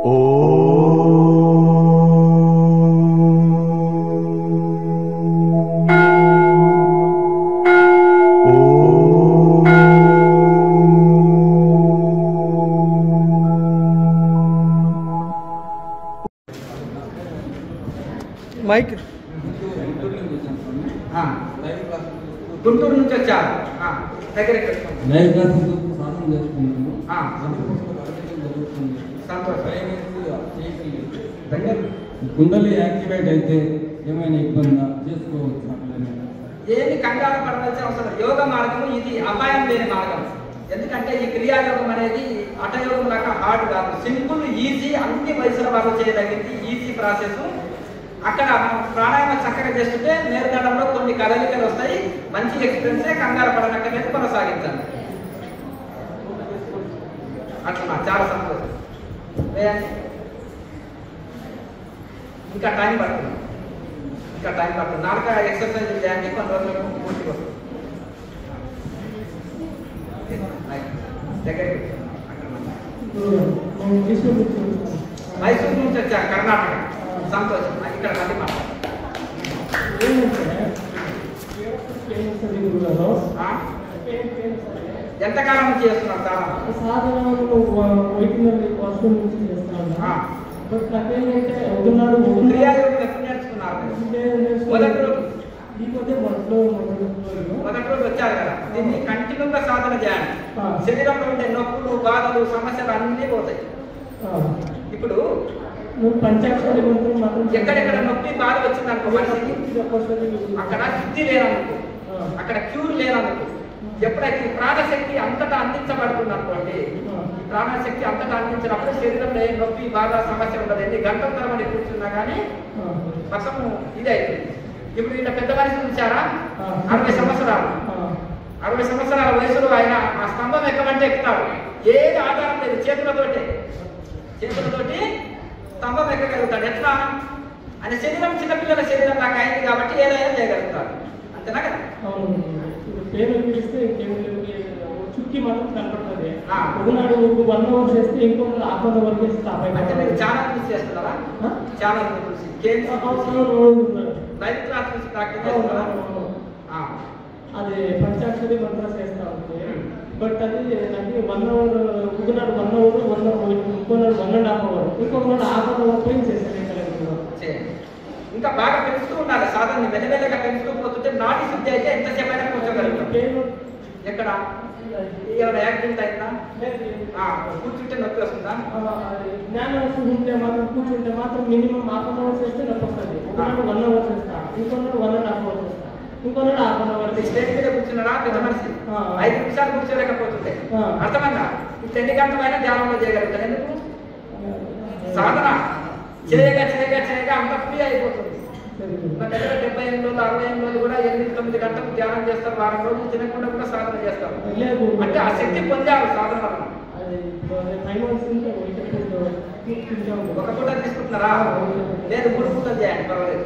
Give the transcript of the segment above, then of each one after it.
Mic Guntur నుంచి వచ్చారు దగ్గర కుండలి యాక్టివేట్ అయితే ఏమైనా ఇబ్బంది చేసుకోవచ్చు. ఏమి కంగారు పడవలసిన అవసరం. యోగ మార్గం ఇది అపాయం లేని మార్గం. ఎందుకంటే ఈ క్రియాయోగం అనేది హఠయోగం లాగా హార్డ్ కాదు, సింపుల్, ఈజీ, అన్ని వయసుల వాళ్ళు చేయదగింది, ఈజీ ప్రాసెస్. అక్కడ ప్రాణాయామం చక్కగా చేస్తుంటే మేరుగడంలో కొన్ని కదలికలు వస్తాయి. మంచి ఎక్స్పీరియన్సే, కంగారు పడనక్కర్లేదు, కొనసాగించాలి. అట్లా చాలా సంతోషం. ఇంకా టైం పడుతుంది, నాలుక ఎక్సర్సైజ్ చేయండి, కొన్ని రోజులకు పూర్తిగా వస్తుంది. మైసూరు నుంచి వచ్చా, కర్ణాటక. సంతోషం. ఇక్కడ మళ్ళీ ఎంతకాలం నుంచి చేస్తున్నారు క్రియాయోగం ఎప్పుడు నేర్చుకున్నారు? మొదటి రోజు వచ్చారు కదా, దీన్ని కంటిన్యూగా సాధన చేయాలి. శరీరంలో ఉండే నొప్పులు, బాధలు, సమస్యలు అన్నీ పోతాయి. ఇప్పుడు ఎక్కడెక్కడ నొప్పి బాధ వచ్చిందనుకో మనిషికి, అక్కడ శుద్ధి లేదనుకో, అక్కడ క్యూర్ లేదనుకో, ఎప్పుడైతే ప్రాణశక్తి అంతటా అందించబడుతుంది అనుకోండి, ప్రాణశక్తి అంతటా అందించినప్పుడు శరీరంలో నొప్పి, బాధ, సమస్య ఉండదు. ఎన్ని గంటల తరబడి కూర్చున్నా కానీ మొత్తం ఇది అయిపోయింది. ఇప్పుడు ఇలా పెద్ద మనిషి చూసారా, 60 సంవత్సరాలు, 60 సంవత్సరాల వయసులో ఆయన ఆ స్తంభం ఎక్కమంటే ఎక్కుతాడు. ఏది ఆధారం లేదు, చేతులతోటి స్తంభం ఎక్కగలుగుతాడు. ఎట్లా? ఆయన శరీరం చిన్నపిల్లల శరీరం లాగా అయింది కాబట్టి ఏదైనా చేయగలుగుతాడు. అంతేనా కదా? చుక్కి మాత్రం కనపడుతుంది. ఒకనాడు 1 అవర్ చేస్తే ఇంకో ½ వరకు స్టాప్ అయిపోయింది. అంటే మీరు ఛానల్ చూసి చేస్తున్నారా? ఛానల్ చూసి లైవ్ క్లాస్ చూసి ప్రాక్టీస్ చేస్తున్నారా? అది పంచాక్షరి మంత్రాలు చేస్తా ఉంది. బట్ అది నాకు 1 అవర్, ఒకనాడు 1 అవర్, ఇంకోనాడు 1.5 అవర్, ఇంకొకనాడు ½ అవర్ పోయి చేస్తాను. ఇంకా బాగా పెంచుతూ ఉండాలి సాధనని, మెల్లమెల్లగా పెంచుతూ పోతుంటే నాటి శుద్ధి అయితే ఎంతసేపు అయినా కూర్చోగలుగుతాం. ఎక్కడ ఏమైనా యాక్సిడెంట్ అయిందా? కూర్చుంటే నొప్పి వస్తుందా? జ్ఞానం ఉంటే మాత్రం, కూర్చుంటే మాత్రం మినిమం ½ అవర్ చేస్తే నొప్పి వస్తుంది. ఒకనాడు 1 అవర్ చేస్తా, ఇంకొన్నాడు 1.5 అవర్ చేస్తా, ఇంకొన్నాడు ½ అవర్. స్టేజ్ మీద కూర్చున్నాడా పెద్ద మనిషి 5 నిమిషాలు కూర్చోలేకపోతుంటే అర్థమైందా? ఇప్పుడు ఎన్ని గంటలైనా ధ్యానంలో చేయగలుగుతాను. ఎందుకు? సాధన చేయగా అంత ఫ్రీ అయిపోతుంది. మన దగ్గర 70 రోజులు, 60 రోజులు కూడా 8-9 గంటలు ధ్యానం చేస్తారు. వారం రోజులు తినకుండా కూడా సాధన చేస్తారు. అంటే ఆ శక్తి పొందారు సాధన వలన. ఒక పూట తీసుకుంటున్నారా? లేదు, 3 పూటలు చేయండి, పర్వాలేదు.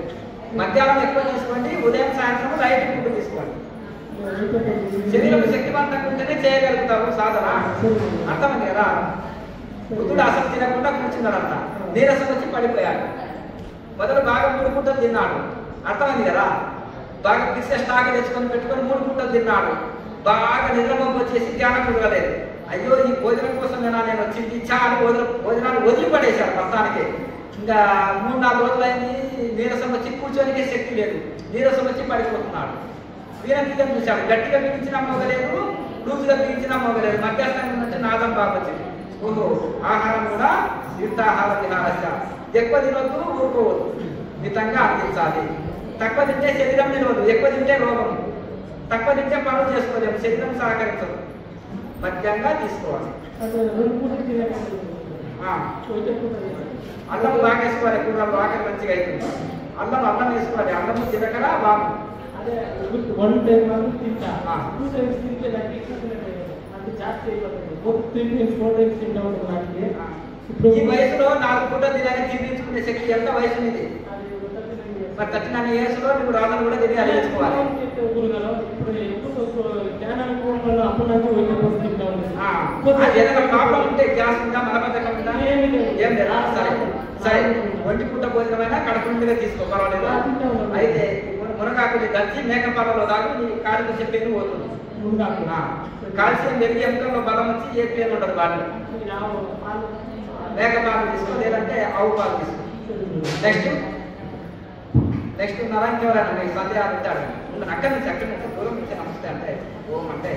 మధ్యాహ్నం ఎక్కువ తీసుకోండి, ఉదయం సాయంత్రం లైట్ ఫుడ్ తీసుకోండి. శరీరం శక్తివంతంగా ఉంటేనే చేయగలుగుతారు సాధన. అర్థమైంది కదా? బుద్ధుడు అసలు తినకుండా కూర్చున్నాడంట, నీరసం వచ్చి పడిపోయాడు. మొదలు బాగా 3 పూటలు తిన్నాడు. అర్థమైంది కదా? బాగా పిచ్చే స్టాక్ తెచ్చుకొని పెట్టుకొని 3 పూటలు తిన్నాడు. బాగా నిద్రమొప్పి వచ్చేసి ధ్యానం కుదరలేదు. అయ్యో, ఈ భోజనం కోసమేనా నేను వచ్చింది, చాలా భోజనాలు వదిలిపడేశాడు మొత్తానికి. ఇంకా 3-4 రోజులైంది, నీరసం వచ్చి కూర్చోనికే శక్తి లేదు, నీరసం వచ్చి పడిపోతున్నాడు. వీరంతిగా చూశాడు, గట్టిగా బిగించినా మోగలేదు, లూజుగా బిగించినా మోగలేదు, మధ్యాహ్నం నుంచి నాదం బాగా వచ్చింది. ఓహో, ఆహారం కూడా యుక్తాహార విహారశ. ఎక్కువ తినొద్దు, ఊరుకోవద్దు, మితంగా అందించాలి. తక్కువ తింటే శరీరం నిలవదు, ఎక్కువ తింటే రోగం. తక్కువ తింటే పనులు చేసుకోలేము, శరీరం సహకరించదు. మధ్యంగా తీసుకోవాలి. అల్లం బాగా వేసుకోవాలి, కూరలు బాగా మంచిగా అవుతుంది. అల్లం వేసుకోవాలి, అల్లం తినకరా బాగు. ఈ వయసులో 4 పూటలు తినాలి, జీవించుకునే శక్తి ఎంత వయసు ఇది? మరి 39 ఏసులో నువ్వు రాళ్ళను కూడా తిని అలిగించుకోవాలి. జ్ఞానం అనుకోవడం వల్ల అప్పుడు నాకు ఒంటి పోస్ట్ తింటా ఏదైనా ప్రాబ్లం ఉంటే గ్యాస్ ఉందా మలబద్ధకం ఉందా ఏం లేదా సరే సరే ఒంటి పూట భోజనమైనా కడుపు నిండుగా తీసుకో పర్వాలేదు. అయితే మునగాకుని దంచి మేకపాలలో దాకా నీ కాడికి చెప్పేది పోతుంది. కాల్షియం పెరిగి ఎముకల్లో బలం వచ్చి ఏ పేరు ఉండదు వాళ్ళు. మేకపాలు తీసుకో లేదంటే ఆవు పాలు తీసుకో. నెక్స్ట్ ఉన్నారా ఇంకెవరైనా మీకు సందేహాలు ఉంటాడు అక్కడి నుంచి దూరం నుంచి నమస్తే అంటే ఓం అంటే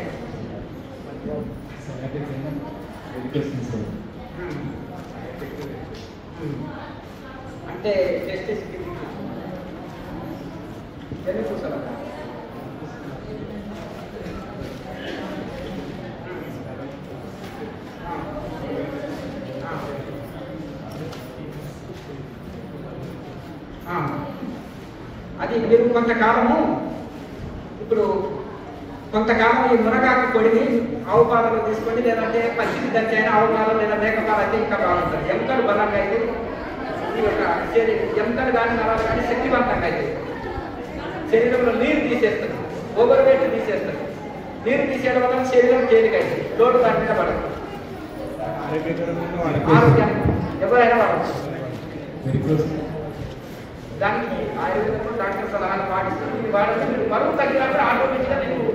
అంటే జస్టిస్ ఎన్ని చూసారా అది మీరు కొంతకాలము ఇప్పుడు కొంతకాలం ఈ మునగాకు పొడిని ఆవు పాలలో తీసుకోండి లేదంటే పచ్చిది దంచైనా ఆవు పాలు లేదా మేకపాలు అయితే ఇంకా బాగుంటుంది. ఎముకలు బలంగా అయితే ఈ యొక్క ఎముకలు కానీ నరాలు కానీ శక్తివంతంగా అయితే శరీరంలో నీరు తీసేస్తుంది, ఓవర్ వెయిట్ తీసేస్తుంది. నీరు తీసేయడం వల్ల శరీరం తేలికైతే లోటు దాని మీద పడదు. ఆరోగ్యానికి ఎవరైనా వాడచ్చు. దానికి ఆయుర్వేదంలో డాక్టర్ సలహాలు పాటిస్తుంది. ఇది వాడితే మీరు బరువు తగ్గినప్పుడు ఆటోమేటిక్గా మీకు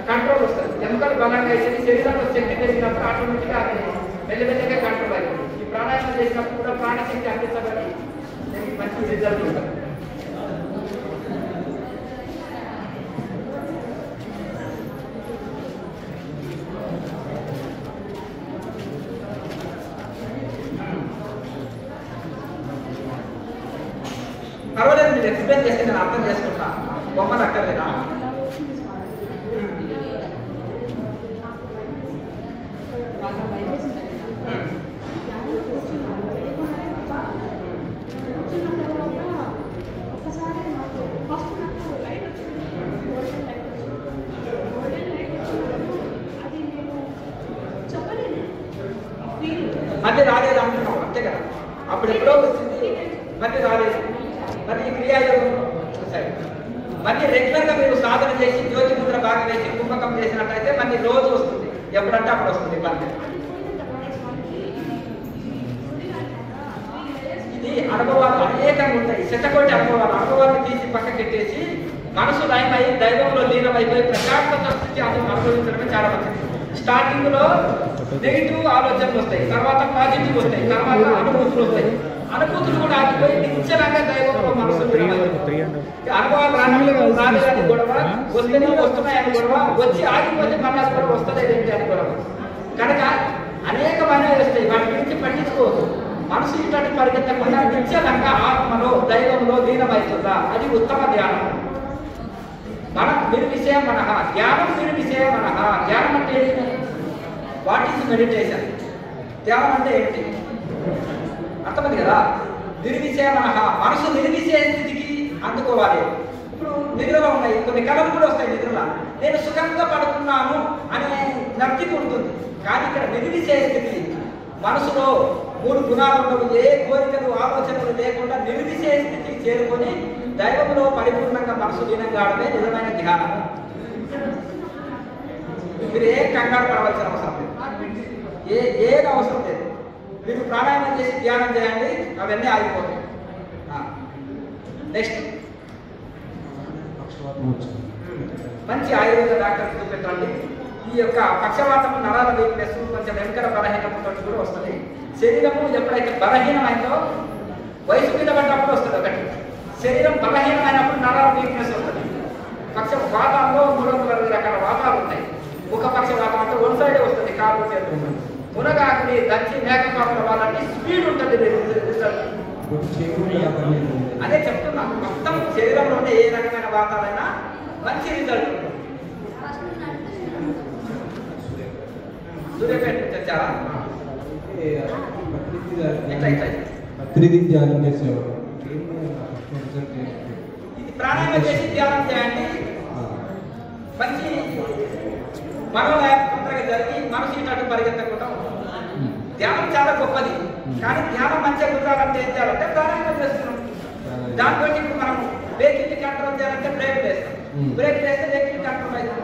కంట్రోల్ వస్తుంది. ఎముకలు బలంగా అయితే శరీరంలో శక్తి పెరిగినప్పుడు ఆటోమేటిక్గా అది మెల్లమెల్లగా కంట్రోల్ అవుతుంది. ఈ ప్రాణాయామం చేసినప్పుడు కూడా ప్రాణశక్తి అందించబడి మీకు మంచి రిజల్ట్ ఉంటుంది. పర్వాలేదు మీరు ఎక్స్ప్లెయిన్ చేస్తే నేను అర్థం చేసుకుంటా. బొమ్మలు అక్కర్లేదా? మళ్ళీ రాలేదు అంటున్నాం అంతే కదా. అప్పుడు ఎప్పుడో వచ్చింది మళ్ళీ రాలేదు. మరి ఈ క్రియాయోగం సరే మళ్ళీ రెగ్యులర్గా మీరు సాధన చేసి జ్యోతి ముద్ర బాగా వేసి కుంభకం చేసినట్టయితే మళ్ళీ రోజు వస్తుంది. ఎప్పుడంటే అప్పుడు వస్తుంది మళ్ళీ. ఇది అనుభవాలు అనేకంగా ఉంటాయి. శతకోటి అనుభవాలను తీసి పక్కకెట్టేసి మనసు లయమై దైవంలో లీనమైపోయి ప్రశాంతత స్థితి అనుభవించడమే చాలా మంచిది. స్టార్టింగ్ లో నెగిటివ్ ఆలోచనలు వస్తాయి, తర్వాత పాజిటివ్ వస్తాయి, తర్వాత అనుభూతులు వస్తాయి. అనుభూతులు కూడా ఆగిపోయి నిశ్చలంగా దైవంలో మనసు అనుభవాలు రాలేదని గొడవ, వస్తేనే వస్తున్నాయని గొడవ, వచ్చి ఆగిపోతే మళ్ళీ కూడా వస్తలేదేంటి అని గొడవ. కనుక అనేకమైనవి వస్తాయి, వాటి గురించి పట్టించుకోవద్దు. మనసు ఇట్లాంటి పరిగెత్తకుండా నిశ్చలంగా ఆత్మలో దైవంలో లీనమవుతుందా అది ఉత్తమ ధ్యానం. మనం నిర్విషయం మనహ, ధ్యానం నిర్విషయం మనహ. ధ్యానం అంటే ఏంటి? What is meditation? ధ్యానం అంటే ఏంటి అర్థమైంది కదా. నిర్విషయ మనహ, మనసు నిర్విషయ స్థితికి అందుకోవాలి. ఇప్పుడు నిద్రలో ఉన్నాయి కొన్ని కళలు కూడా వస్తాయి. నిద్రలో నేను సుఖంగా పడుతున్నాను అనే నర్తి ఉంటుంది. కానీ ఇక్కడ నిర్విషయ స్థితి, మనసులో 3 గుణాలు ఉండవు, ఏ కోరికలు ఆలోచనలు లేకుండా నిర్విషయ స్థితికి చేరుకొని దైవంలో పరిపూర్ణంగా మనసు లీనంగా ఆడమే నిజమైన ధ్యానము. మీరు ఏం కంగారు పడవలసిన అవసరం లేదు, ఏది అవసరం లేదు. మీరు ప్రాణాయామం చేసి ధ్యానం చేయండి, అవన్నీ ఆగిపోతాయి. నెక్స్ట్ మంచి ఆయుర్వేద డాక్టర్ చూపెట్టండి. ఈ యొక్క పక్షవాతం, నరాల వీక్నెస్, కొంచెం వెనుకల బలహీనతో కూడా వస్తుంది. శరీరము ఎప్పుడైతే బలహీనమైందో వయసు మీద పడ్డప్పుడు వస్తుంది ఒకటి. శరీరం బలహీనమైనప్పుడు నరాల వీక్నెస్ వస్తుంది. వాతాల్లో 360 రకాల వాతాలు ఉంటాయి. ఒక పక్ష వాతం అంటే వన్ సైడే వస్తుంది, కాలు చేతులు. మునగాకుని దంచి మేకపాకుల వాళ్ళని స్పీడ్ ఉంటుంది రిజల్ట్. అదే చెప్తున్నా, మొత్తం శరీరంలో ఉండే ఏ రకమైన వాతాలైనా మంచి రిజల్ట్ ఉంటుంది. సూర్యాపేట నుంచి వచ్చారా? ఇది ప్రాణాయామం చేసి ధ్యానం చేయండి. మంచి మనోలయం తొందరగా జరిగి మనసు ఇటు పరిగెత్తకుండా ఉంటుంది. ధ్యానం చాలా గొప్పది, కానీ ధ్యానం మంచిగా కుదరాలంటే ఏం చేయాలంటే ప్రాణాయామం చేస్తున్నాం. దాంతో ఇప్పుడు మనం బ్రేక్ కంట్రోల్ చేయాలంటే బ్రేక్ వేస్తాం. బ్రేక్ వేస్తే వెహికల్ కంట్రోల్ అవుతుంది,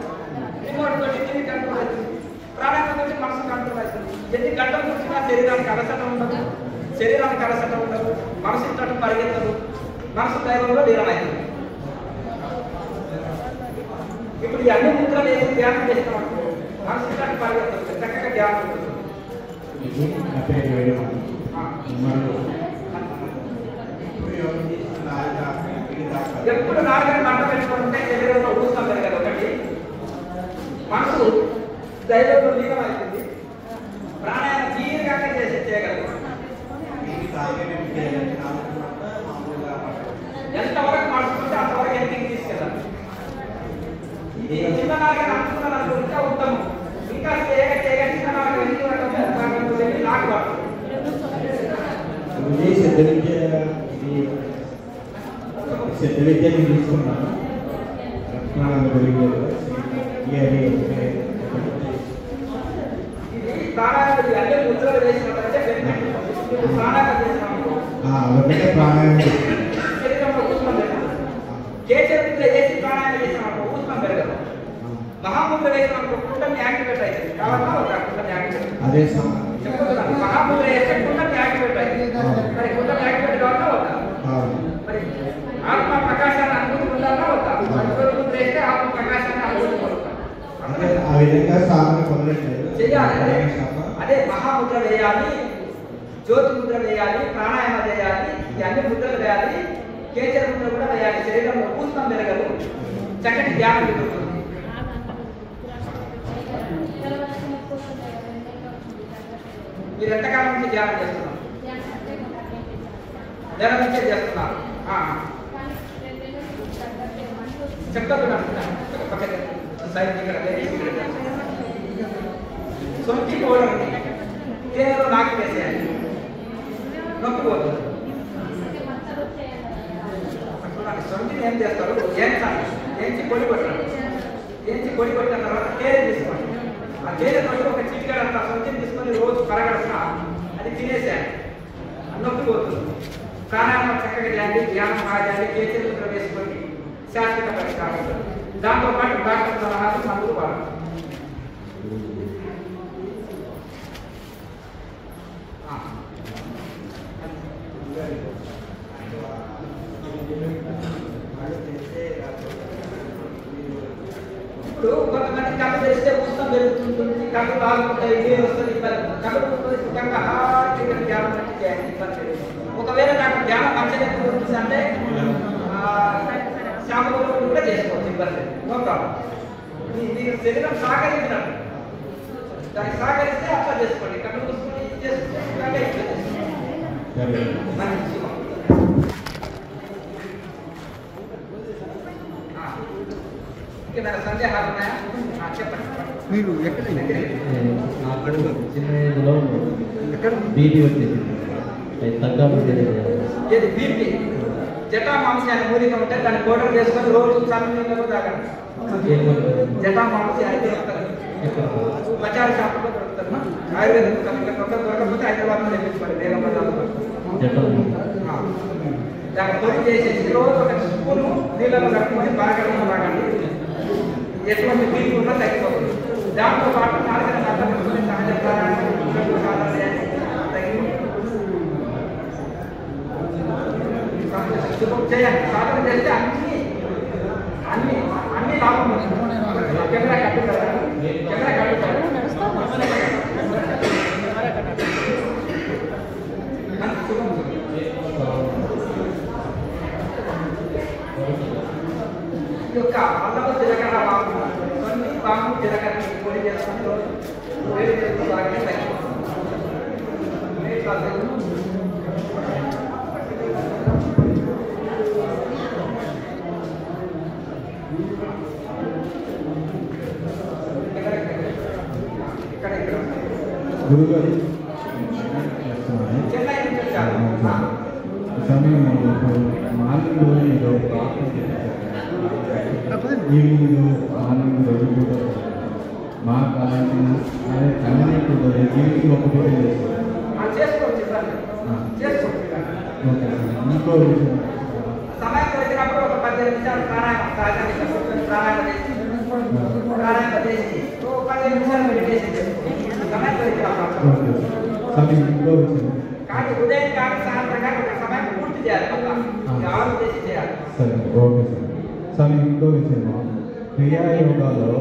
రిమోట్ తోటి టీవీ కంట్రోల్ అవుతుంది, ప్రాణాయామం తోటి మనసు కంట్రోల్ అవుతుంది. ఎన్ని గంటలు కూర్చున్నా శరీరానికి అలసట ఉండదు, మనసు ఇట్టడం పరిగెత్తదు, మనసు దైవంలో లీనమవుతుంది. ఇప్పుడు ఈ అన్ని ముద్రలు వేసి ధ్యానం చేస్తాం, మనసు ఇట్టడం పరిగెత్తదు, చక్కగా ధ్యానం ఉంటుంది. ఎప్పుడు నాలుగైదు మంట పెట్టుకుంటే శరీరంలో ఊస్తాం పెరగదు. ఒకటి మనసు దైవంలో లీనమవుతుంది, ప్రాణాయామం దీర్ఘంగా చేయగలరు. ఎంతవరకు నడుచుకుంటే అంతవరకు ఎందుకు తీసుకెళ్ళాలి. ఇది చిన్న నాలుగు అనుకున్నాను ఇంకా ఉత్తమం, ఇంకా చేయగా చిన్న నాలుగు వెళ్ళి నాకు సిద్ధ విద్యను తీసుకున్నాను. ఒకటే ప్రాణాయామం కేసీఆర్ చేసి ప్రాణాయామం చేసినప్పుడు ఊష్ణం పెరగదు. మహాముద్ర వేసినప్పుడు కుండని యాక్టివేట్ అవుతుంది. కావాలా ఒక కుండని యాక్టివేట్ అదే చెప్పుతున్నాను. మహాముద్ర వేస్తే కుండని యాక్టివేట్ అవుతుంది. మరి కుండని యాక్టివేట్ కావాలా వద్దా? మరి ఆత్మ ప్రకాశాన్ని అనుభూతి ఉండాలా వద్దా? ముద్ర వేస్తే ఆత్మ ప్రకాశాన్ని అనుభూతి పొందుతాం. ఆ విధంగా సాధన పొందట్లేదు చేయాలి. అదే మహాముద్ర వేయాలి, జ్యోతి ముద్ర వేయాలి, ప్రాణాయామ వేయాలి, ఈ అన్ని ముద్రలు వేయాలి, కేచర ముద్ర కూడా వేయాలి. శరీరంలో ఊష్ణం పెరగదు, చక్కటి ధ్యానం జరుగుతుంది. మీరు ఎంతకాలం నుంచి ధ్యానం చేస్తున్నారు? ధ్యానం నుంచే చేస్తున్నారు. చెప్తాను సొంటి పౌడర్ తేనెలో నాకి వేసేయాలి, నొప్పిపోతుంది. సొంటిని ఏం చేస్తారు? ఏంచి పొడి కొట్టాలి. ఏంచి పొడి కొట్టిన తర్వాత తేనె తీసుకోండి. ఆ తేనె తోటి ఒక చిటికెడు అంతా సొంటిని తీసుకొని రోజు పరగడుపున అది తినేసేయాలి, నొప్పిపోతుంది. ప్రాణాయామం చక్కగా చేయండి, ధ్యానం బాగా చేయండి, కేచరిత్ర వేసుకొని శాశ్వత పరిష్కారం. దాంతో పాటు డాక్టర్ సలహాలు మందులు వాడాలి. ఇప్పుడు కొంతమంది కళ్ళు తెరిస్తే ఉష్ణం పెరుగుతుంటుంది, కళ్ళు బాగుంటాయి, నీరు వస్తుంది, కళ్ళు కనుక హాయిగా ధ్యానం అంటే చేయాలి, ఇబ్బంది. ఒకవేళ నాకు ధ్యానం మంచిగా ఉంటుంది అంటే శామలో కూడా చేసుకోవచ్చు, ఇబ్బంది, నో ప్రాబ్లం. మీరు శరీరం సహకరించినట్టు దానికి సహకరిస్తే అట్లా చేసుకోండి. కళ్ళు చూసుకొని చేసుకుంటే మంచి సందేహాలు ఉన్నాయా? చెప్పండి. మీరు ఎక్కడ చిన్న ఏజ్లో బీపీ వచ్చేసింది, ఏది బీపీ? జటామాంసి అనే మూలిక ఉంటే దాన్ని పౌడర్ చేసుకొని రోజు చల్లనీళ్ళలో తాగండి. జటామాంసి అయితే వస్తుంది, బజార్ షాపులో దొరుకుతుంది. ఆయుర్వేదం దొరకకపోతే హైదరాబాద్లో తెప్పించుకోండి, వేగం బజార్లో. దాన్ని పొడి చేసేసి రోజు ఒక స్పూను నీళ్ళలో కట్టుకొని బాగా తాగండి. ఎటువంటి బీపీ ఉన్నా తగ్గిపోతుంది. దాంతో పాటు నాలుగు పెట్టుకుని సహజ చేయండి. సాధన చేస్తే అన్ని లాభం వస్తుంది. కెమెరా కట్టుతారా? కెమెరా కట్టుతారు. ఈ యొక్క అల్లము జీలకర్ర బాగు, కొన్ని బాగు జీలకర్ర పొడి చేసుకుని వేడి చేస్తూ బాగానే తగ్గిపోతుంది. గురుగారు చెన్నై నుంచి వచ్చారు. సమయం మార్నింగ్ ఈవినింగ్ మార్నింగ్ రోజు కూడా మా కమ్యూనిటీ ఈవినింగ్ ఒక పూట చేసుకోవచ్చు. ఇంకో విషయం సమయం దొరికినప్పుడు ఒక 10 నిమిషాలు ప్రాణాయామం సహజంగా కూర్చొని ప్రాణాయామం చేసి ఓ 15 నిమిషాలు మెడిటేషన్ చేసుకోండి. సమయం దొరికినప్పుడు స్వామి ఇంకో విషయం. కానీ ఉదయం కానీ సాయంత్రం కానీ ఒక సమయం పూర్తి చేయాలి. మళ్ళీ ఆరు చేసి చేయాలి. సరే ఓకే సార్. స్వామి ఇంకో విషయం, క్రియాయోగాలో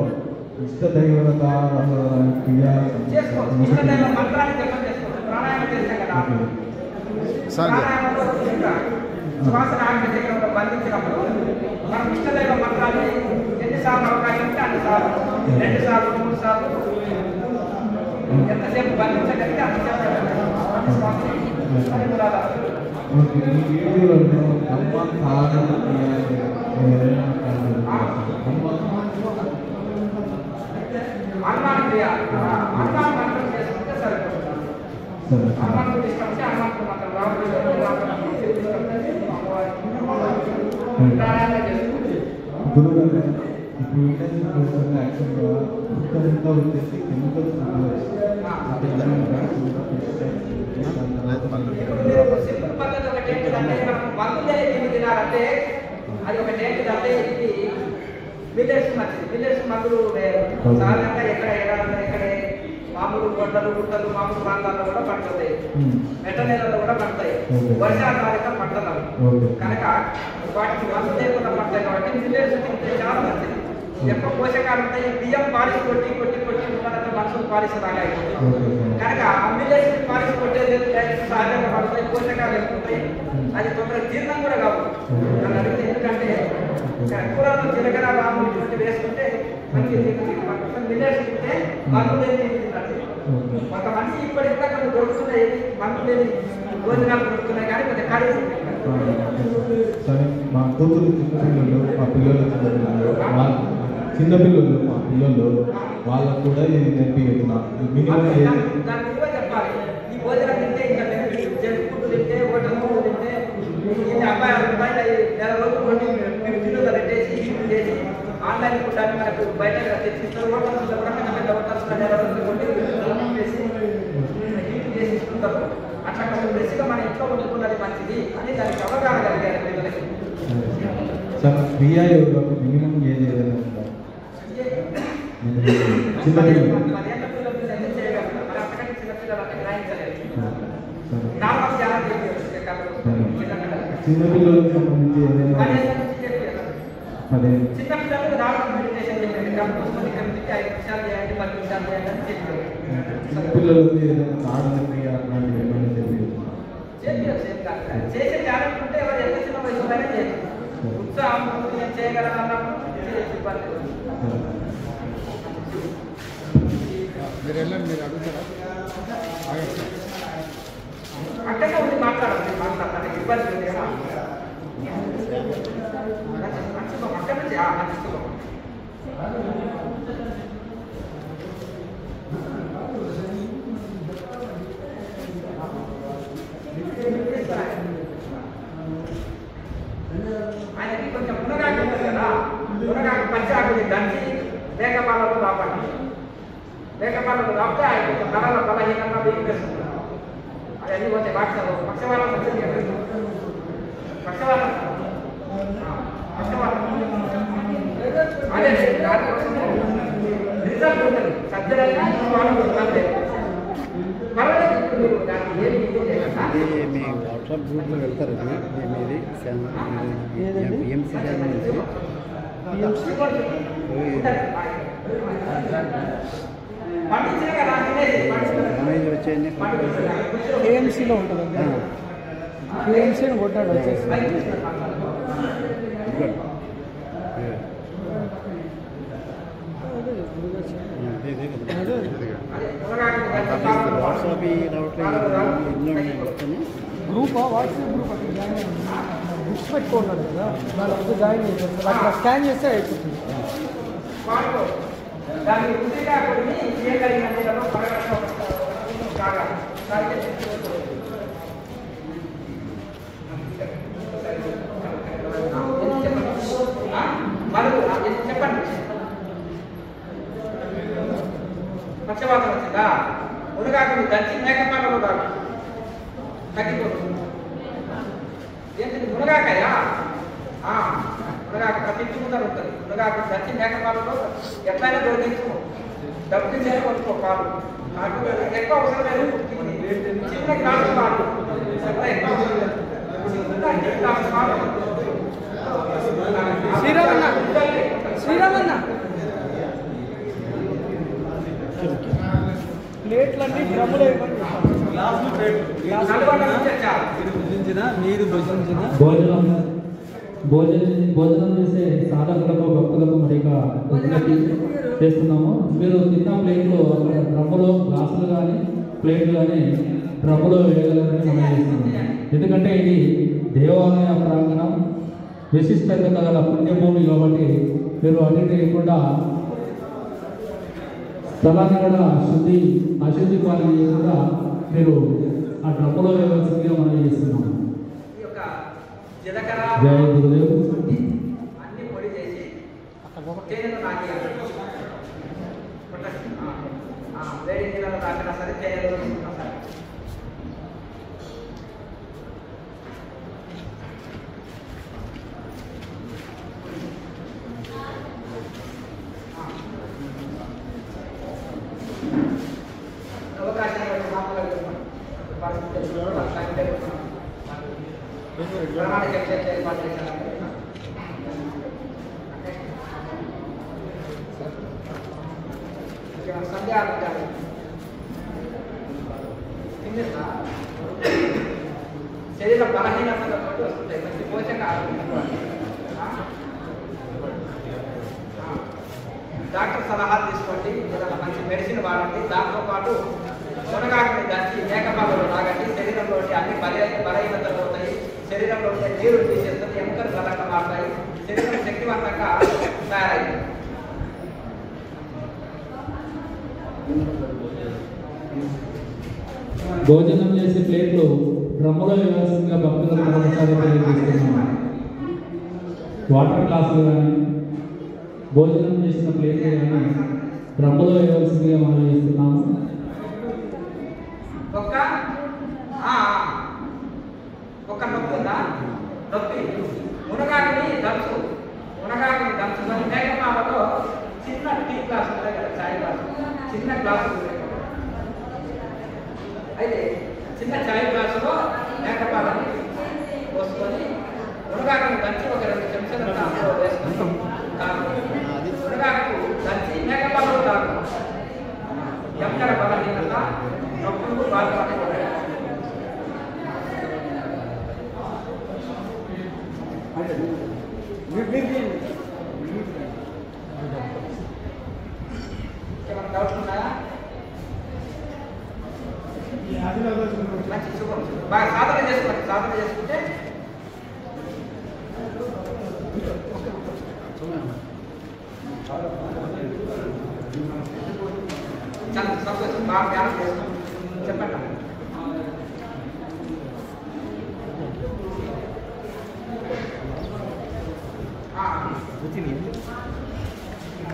ఇష్టదైవత క్రియా చేసుకోండి. ఇష్టదైవ మంత్రాన్ని జపం చేసుకోండి. ప్రాణాయామం చేస్తాం కదా, ప్రాణాయామంలో శ్వాసను ఆజ్ఞ చక్రంలో బంధించినప్పుడు మనం ఇష్టదైవ మంత్రాన్ని ఎన్నిసార్లు అవకాశం ఉంటే అన్నిసార్లు 2 సార్లు 3 సార్లు ఎంతసేపు బంధించగలిగితే అంతసేపు ఈ వీడియోలో అమ్మ కాదు అనుమానం చేయాలి. అనుమానం మంత్రం చేసుకుంటే సరిపోతుంది. అనుమానం తీసుకొచ్చి అనుమానం మంత్రం ప్రాణాయామం చేసుకుంటే గురుగారు ఇప్పుడు యాక్చువల్గా ఇంకా వచ్చేసి కెమికల్స్ సింపుల్ పద్ధతి ఒకటి ఏంటంటే మనం మందులే తిని తినాలంటే అది ఒకటి ఏంటంటే ఇది మిల్లెట్స్ మంచిది. మిల్లెట్స్ మందులు సాధారణంగా ఎక్కడ మామూలు గొడ్డలు గుట్టలు మామూలు ప్రాంతాల్లో కూడా పండుతాయి, మెట్ట నేలలో కూడా పండుతాయి, వర్షాకాలిక పంటలు కనుక వాటికి మందు లేకుండా పండుతాయి కాబట్టి మిల్లెట్స్ తింటే చాలా మంచిది. ఎక్కువ పోషకాలు ఉంటాయి. బియ్యం పాలిసి కొట్టి ఉన్నదంతా మనుషులు పాలిసి రాగాయి కనుక మిల్లెట్స్ పాలిసి కొట్టేది సహజంగా పడతాయి, పోషకాలు ఎక్కువ ఉంటాయి. అది తొందరగా జీర్ణం కూడా కావు నన్ను అడిగితే. ఎందుకంటే కూరలో జీలకర్ర రాము ఇటువంటి వేసుకుంటే మనకి మిల్లెట్స్ తింటే మందు లేని తింటారు. కొంతమంది ఇప్పటికి కొన్ని దొరుకుతున్నాయి, మందు లేని భోజనాలు దొరుకుతున్నాయి కానీ కొంచెం ఖాళీ సరే. మా కూతురు చిన్నపిల్లలు మా పిల్లలు వాళ్ళకు కూడా ఇది నేర్పిస్తున్నా. మినిమం దాని విలువ చెప్పాలి. ఈ భోజనం తింటే ఇంకా జంక్ ఫుడ్ తింటే హోటల్ ఫుడ్ తింటే అబ్బాయి నెల రోజులు కిలో పెట్టేసి చేసి ఆన్లైన్ ఫుడ్ అని మనకు బయట తెచ్చిస్తారు. హోటల్స్లో కూడా పెద్ద హోటల్స్లో నెల రోజులు కొట్టి హీట్ చేసి ఇస్తుంటారు. అట్లా కొంచెం బెస్ట్గా మన ఇంట్లో వండుకున్నది మంచిది అని దానికి అవగాహన కలిగారు పిల్లలకి. సార్ క్రియాయోగం మినిమం ఏది ఏదైనా ఉందా? చిన్నపిల్లలు చిన్నపిల్లలకు సంబంధించి ఏదైనా అదే చిన్నపిల్లలకు రావడం మెడిటేషన్ చేయండి. కంపల్సరీ ఇక్కడ నుంచి 5 నిమిషాలు చేయండి, 10 నిమిషాలు చేయండి అని చెప్పారు. చిన్నపిల్లలకి ఏదైనా సాధన క్రియ అట్లాంటివి ఏమైనా చేసే టాలెంట్ ఉంటే ఎవరు ఎంత చిన్న వయసులోనే చేయొచ్చు. ఉత్సాహం నేను చేయగలను అన్నప్పుడు అక్కడే ఉండి మాట్లాడతాను ఇబ్బంది ఉంది కదా. అక్కడ నుంచి ఆయనకి కొంచెం మునగాకు ఉంటుంది కదా, మునగాకు పచ్చి ఆకుని దంచి మేకపాలలో రాపండి. మేకపాలలో రాపితే ఆయన కొంచెం నరాల బలహీనంగా వీక్నెస్ ఉంటుంది. అవన్నీ కొంచెం పక్షవాతం వచ్చింది కదా, పక్షవాతం అదే దానికోసం రిజల్ట్ ఉంటుంది. సజ్జలైనా అంతే పర్వాలేదు. ఇప్పుడు మీరు దాన్ని ఏమి మీ వాట్సాప్ గ్రూప్లో వెళ్తారు. మీది పిఎంసీ ఛానల్ నుంచి డ్యామేజ్ వచ్చాయని ఏఎంసీలో ఉంటుందండి. ఏఎంసీని కొట్టాడు వచ్చేసి వాట్సాప్ రావట్లేదు. గ్రూప్ వాట్సాప్ గ్రూప్ అక్కడ జాయిన్ అయ్యింది. బుక్స్ పెట్టుకున్నాడు కదా, దాంట్లో జాయిన్ చేశారు. అక్కడ స్కాన్ చేస్తే అయిపోతుంది. దాన్ని ఉసిరిగా కొన్ని చేయగలిగినంత చెప్పండి. పక్షవాతం వచ్చిందా? మునగాకులు దంచి మేకపాలలో కాదు తగ్గిపోతుంది. ఏంటి మునగాకయ్యా? మునగా మునగాకు దంచి మేకపాలలో ఎట్లయినా దొరికించుకో డబ్బు చేసి కొనుక్కో పాలు నాకు ఎక్కువ అవసరం లేదు చిన్న గ్లాసు పాలు ఎక్కువ అవసరం లేదు చిన్న గ్లాసు పాలు శ్రీరామన్న ప్లేట్లన్నీ డ్రమ్ములు మీరు భోజనం చేసే సాధకులకు భక్తులకు మరిగా చేస్తున్నాము. మీరు తిన్న ప్లేట్లు డ్రమ్ములో గ్లాసులు కానీ ప్లేట్లు కానీ డ్రమ్ములో వేయగలరని మనం చేస్తున్నాం. ఎందుకంటే ఇది దేవాలయ ప్రాంగణం, విశిష్టత గల పుణ్యభూమి కాబట్టి మీరు అటు చేయకుండా స్థలాన్ని కూడా అశుద్ధి పాలన చేయకుండా మీరు ఆ డ్రమ్ములో వేయవలసిందిగా మనం చేస్తున్నాం. జయ గురుదేవ్. అన్ని పొడి చేసి తేనెను నాకేయాలి. వేడి నీళ్ళలో తాకినా సరే తేనెలో తీసుకున్నా సరే అవకాశం మామూలుగా ప్రమాణ ఏర్పాటు చేశారు. సందేహాలు ఉంటాయి శరీర బలహీనతతో వస్తుంటాయి. మంచి పోషక డాక్టర్ సలహాలు తీసుకోండి, ఏదైనా మంచి మెడిసిన్ వాడండి. దాంతోపాటు మునగాకుని దంచి మేకపాలలో తాగండి. శరీరంలోని అన్ని బలహీనతలు అవుతాయి. శరీరంలో ఉండే నీరు తీసేస్తుంది, ఎముకలు బలంగా మారుతాయి, శరీరం శక్తివంతంగా తయారైంది. భోజనం చేసే ప్లేట్లు డ్రమ్ములో వేయాల్సిందిగా భక్తులకు మరోసారి తెలియజేస్తున్నాము. వాటర్ గ్లాసులు కానీ భోజనం చేసిన ప్లేట్లు కానీ డ్రమ్ములో వేయాల్సిందిగా మనం చేస్తున్నాము. ఒక్క నొప్పి ఉందా? నొప్పి మునగాకుని దంచుకొని మేకపాలలో చిన్న టీ గ్లాసు ఉంటాయి కదా, చాయ్ గ్లాసు, చిన్న గ్లాసు అయితే చిన్న చాయ్ గ్లాసులో మేకపాలని పోసుకొని మునగాకుని దంచి ఒక 2 చెంచాలంతా అందులో వేసుకొని మునగాకు దంచి మేకపాలలో తాగు. ఎక్కడ బలహీనత నొప్పులు బాధపడకూడదు. ఏమైనా డౌట్స్ ఉన్నాయా? మంచి శుభం. బాగా సాధన చేసుకుంటే చాలా సంతోషం. బాగా ధ్యానం చేస్తాం. చెప్పండి.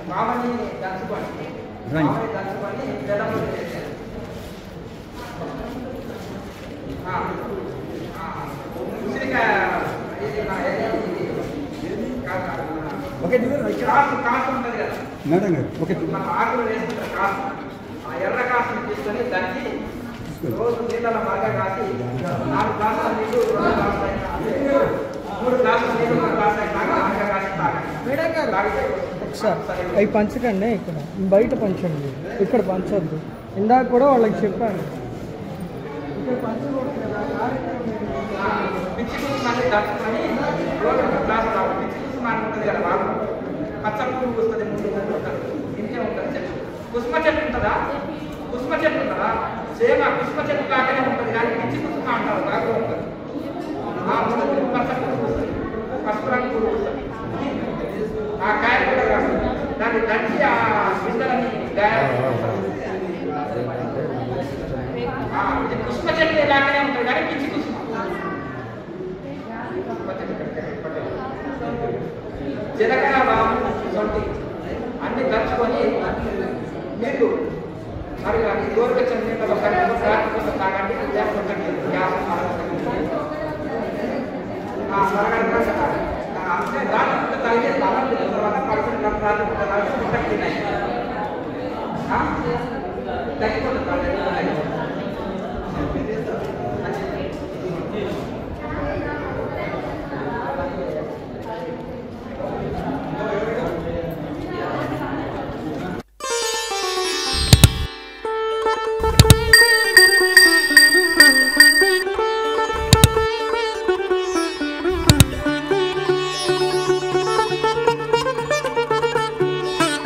మామని దంచుకొని జడములు చేశారు. ఉసిరికాయ కాసు ఉంటుంది కదా మేడం గారు, ఓకే. మనం ఆకులు వేసుకుంటాం. కాసు, ఆ ఎర్ర కాసుని తీసుకొని దంచి రోజు నీళ్ళలో బాగా కాసి 4 గ్లాసుల నీళ్ళు 2 గ్లాసులు అయినా 3 గ్లాసుల నీళ్ళు 1 గ్లాసు అయినా బాగా కాసి తాగండి. ఒకసారి అవి పంచకండి, ఇక్కడ బయట పంచండి, ఇక్కడ పంచొద్దు. ఇందాక కూడా వాళ్ళకి చెప్పాను. ఇక్కడ పంచకూడదు కదా. పిచ్చి కుసుమాన్ని దంచుకొని రోజు 1 గ్లాసు తాగు. పిచ్చి కుసుమాన్ని ఉంటుంది కదా, వాళ్ళు పచ్చ పువ్వు వస్తుంది, ముందు ఉంటుంది, ఇంతే ఉంటుంది చెట్టు. కుసుమ చెట్టు ఉంటుందా? సేమ్ ఆ కుసుమ చెట్టు లాగానే ఉంటుంది, కానీ పిచ్చి కుసుమ అంటారు, బాగా ఉంటుంది. పచ్చ పువ్వు వస్తుంది, పసుపు రంగు పువ్వు వస్తుంది, ఆ కాయ కూడా కాస్తుంది. దాన్ని దంచి ఆ గింజలని గాయాలు కుసుమ చెట్టు లాగానే ఉంటుంది, కానీ పిచ్చి కుసుమ. జీలకర్ర, వాము, సొంటి అన్ని దంచుకొని నీళ్ళు మరి అది గోరువెచ్చని నీళ్ళలో తాగండి. గ్యాస్ అంటే రాత్రి తాగేది అన్నం తిన్న తర్వాత పడుకున్న రాత్రి తాగితే తిన్నాయి తగ్గిపోతుంది